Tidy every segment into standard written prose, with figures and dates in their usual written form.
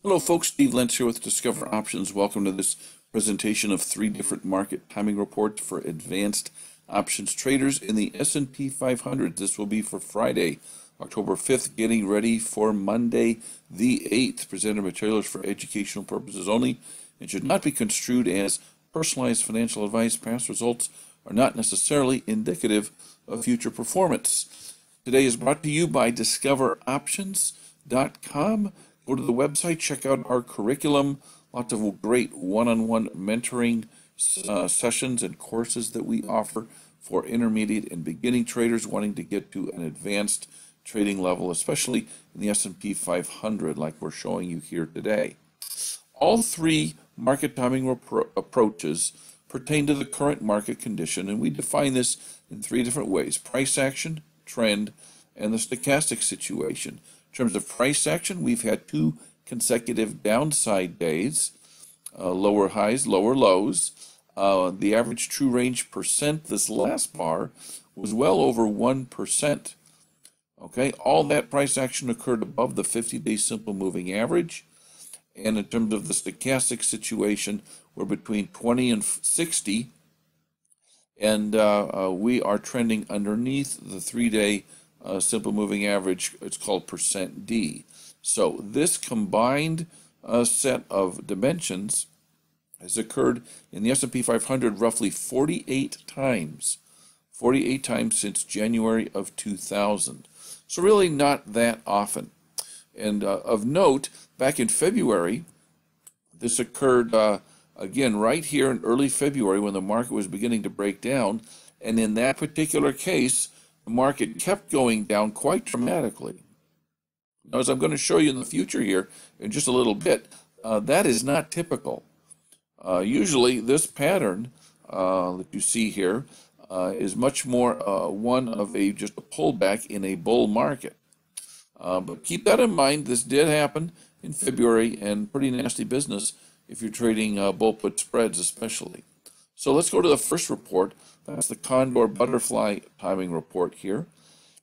Hello folks, Steve Lentz here with Discover Options. Welcome to this presentation of three different market timing reports for advanced options traders in the S&P 500. This will be for Friday, October 5th, getting ready for Monday the 8th. Presented materials for educational purposes only and should not be construed as personalized financial advice. Past results are not necessarily indicative of future performance. Today is brought to you by discoveroptions.com. Go to the website, check out our curriculum, lots of great one-on-one mentoring sessions and courses that we offer for intermediate and beginning traders wanting to get to an advanced trading level, especially in the S&P 500 like we're showing you here today. All three market timing approaches pertain to the current market condition, and we define this in three different ways: price action, trend, and the stochastic situation. In terms of price action, we've had two consecutive downside days, lower highs, lower lows. The average true range percent, this last bar, was well over 1%. Okay, all that price action occurred above the 50-day simple moving average. And in terms of the stochastic situation, we're between 20 and 60, and we are trending underneath the 3-day simple moving average. It's called percent D. So this combined set of dimensions has occurred in the S&P 500 roughly 48 times since January of 2000. So really not that often. And of note, back in February, this occurred again right here in early February when the market was beginning to break down. And in that particular case, the market kept going down quite dramatically. Now, as I'm going to show you in the future here in just a little bit, that is not typical. Usually this pattern that you see here is much more one of just a pullback in a bull market. But keep that in mind. This did happen in February, and pretty nasty business if you're trading bull put spreads especially. So let's go to the first report. That's the Condor Butterfly timing report here.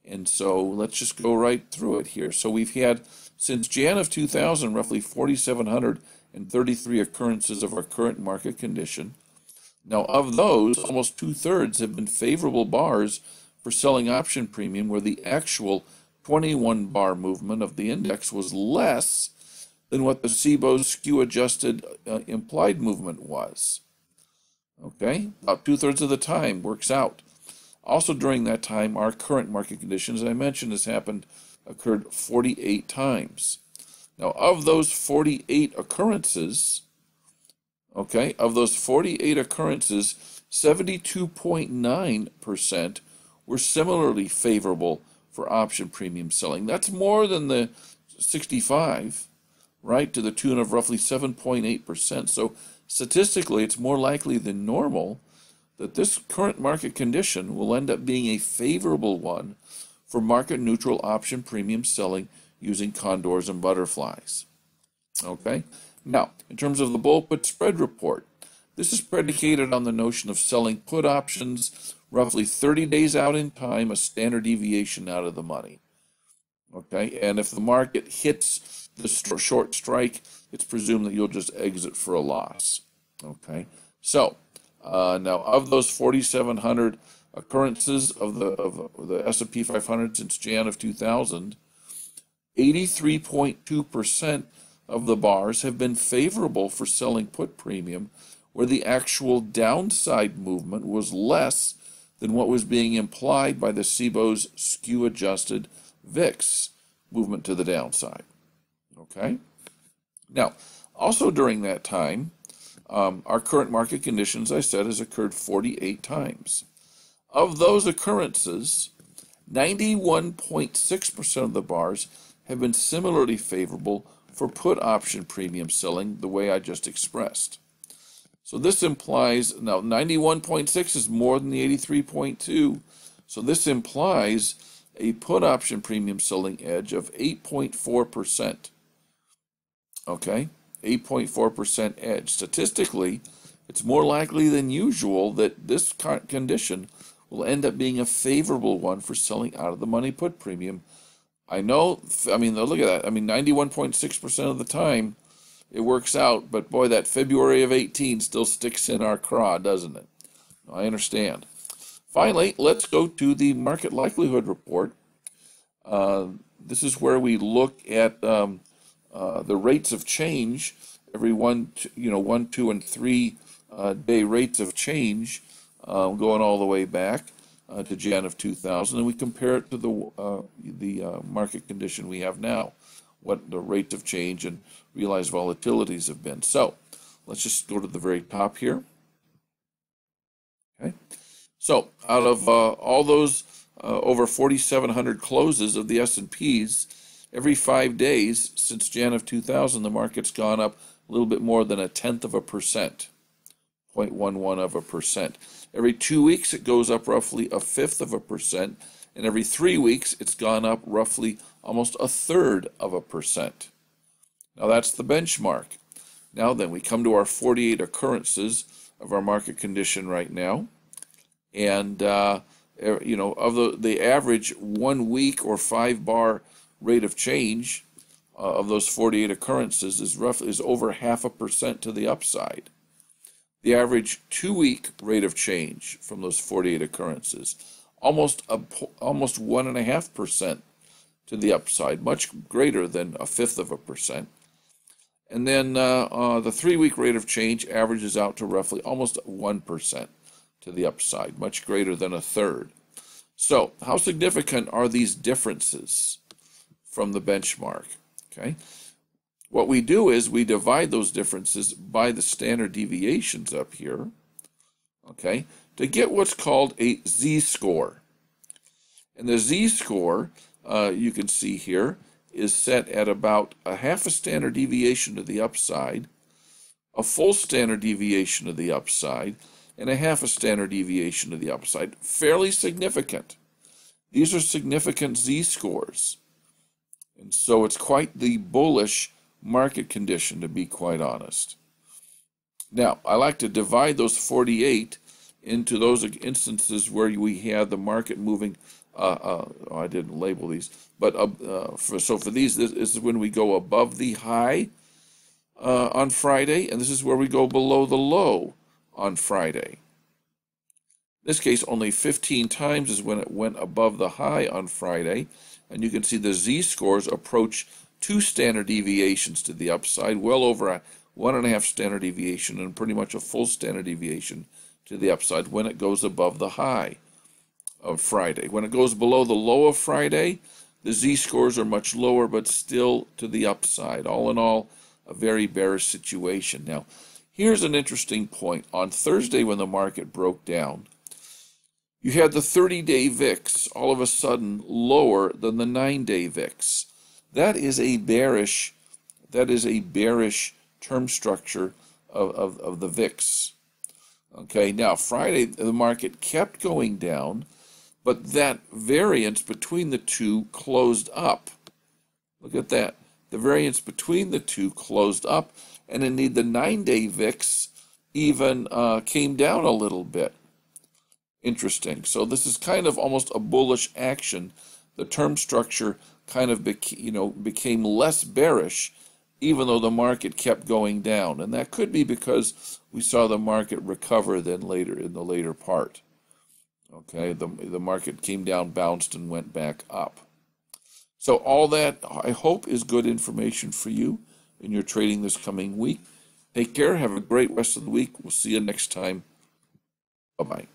And so let's just go right through it here. So we've had, since Jan of 2000, roughly 4,733 occurrences of our current market condition. Now, of those, almost 2/3 have been favorable bars for selling option premium, where the actual 21 bar movement of the index was less than what the CBOE's skew adjusted implied movement was. Okay, about 2/3 of the time works out. Also during that time, our current market conditions, as I mentioned, occurred 48 times. Now, of those 48 occurrences, 72.9% were similarly favorable for option premium selling. That's more than the 65, right, to the tune of roughly 7.8%. So statistically, it's more likely than normal that this current market condition will end up being a favorable one for market neutral option premium selling using condors and butterflies. Okay, now in terms of the bull put spread report, this is predicated on the notion of selling put options roughly 30 days out in time, a standard deviation out of the money. Okay, and if the market hits the short strike, it's presumed that you'll just exit for a loss. Okay, so now of those 4,700 occurrences of the S&P 500 since Jan of 2000, 83.2% of the bars have been favorable for selling put premium, where the actual downside movement was less than what was being implied by the CBOE's skew adjusted VIX movement to the downside. Okay. Now, also during that time, our current market conditions, I said, has occurred 48 times. Of those occurrences, 91.6% of the bars have been similarly favorable for put option premium selling, the way I just expressed. So this implies, now 91.6 is more than the 83.2, so this implies a put option premium selling edge of 8.4%. Okay, 8.4% edge. Statistically, it's more likely than usual that this condition will end up being a favorable one for selling out of the money put premium. I know, I mean, look at that. I mean, 91.6% of the time, it works out, but boy, that February of 18 still sticks in our craw, doesn't it? I understand. Finally, let's go to the market likelihood report. This is where we look at the rates of change every 1, 2, and 3 day rates of change, going all the way back to Jan of 2000, and we compare it to the market condition we have now, what the rates of change and realized volatilities have been. So let's just go to the very top here. Okay. So out of all those over 4,700 closes of the S&Ps, every 5 days since Jan of 2000, the market's gone up a little bit more than 0.1%, 0.11%. Every 2 weeks, it goes up roughly 0.5%, and every 3 weeks, it's gone up roughly almost 0.33%. Now that's the benchmark. Now then, we come to our 48 occurrences of our market condition right now, and of the average 1 week or 5 bar rate of change of those 48 occurrences is over 0.5% to the upside. The average 2 week rate of change from those 48 occurrences, almost 1.5% to the upside, much greater than 0.5%. And then the 3 week rate of change averages out to roughly almost 1% to the upside, much greater than 1/3. So how significant are these differences from the benchmark? Okay. What we do is we divide those differences by the standard deviations up here, okay, to get what's called a z-score. And the z-score, you can see here, is set at about 1/2 a standard deviation to the upside, a full standard deviation to the upside, and 1/2 a standard deviation to the upside. Fairly significant. These are significant z-scores. And so it's quite the bullish market condition, to be quite honest. Now, I like to divide those 48 into those instances where we had the market moving. I didn't label these, but for these, this is when we go above the high on Friday, and this is where we go below the low on Friday. In this case, only 15 times is when it went above the high on Friday, and you can see the z-scores approach 2 standard deviations to the upside, well over a 1.5 standard deviation, and pretty much a full standard deviation to the upside when it goes above the high of Friday. When it goes below the low of Friday, the z-scores are much lower, but still to the upside. All in all, a very bearish situation. Now, here's an interesting point. On Thursday, when the market broke down, you had the 30-day VIX all of a sudden lower than the 9-day VIX. That is a bearish term structure of the VIX. Okay, now Friday the market kept going down, but that variance between the two closed up. Look at that. The variance between the two closed up, and indeed the 9-day VIX even came down a little bit. Interesting. So this is kind of almost a bullish action. The term structure kind of became less bearish, even though the market kept going down, and that could be because we saw the market recover then later in the later part. Okay, the market came down, bounced, and went back up. So all that, I hope, is good information for you in your trading this coming week. Take care. Have a great rest of the week. We'll see you next time. Bye-bye.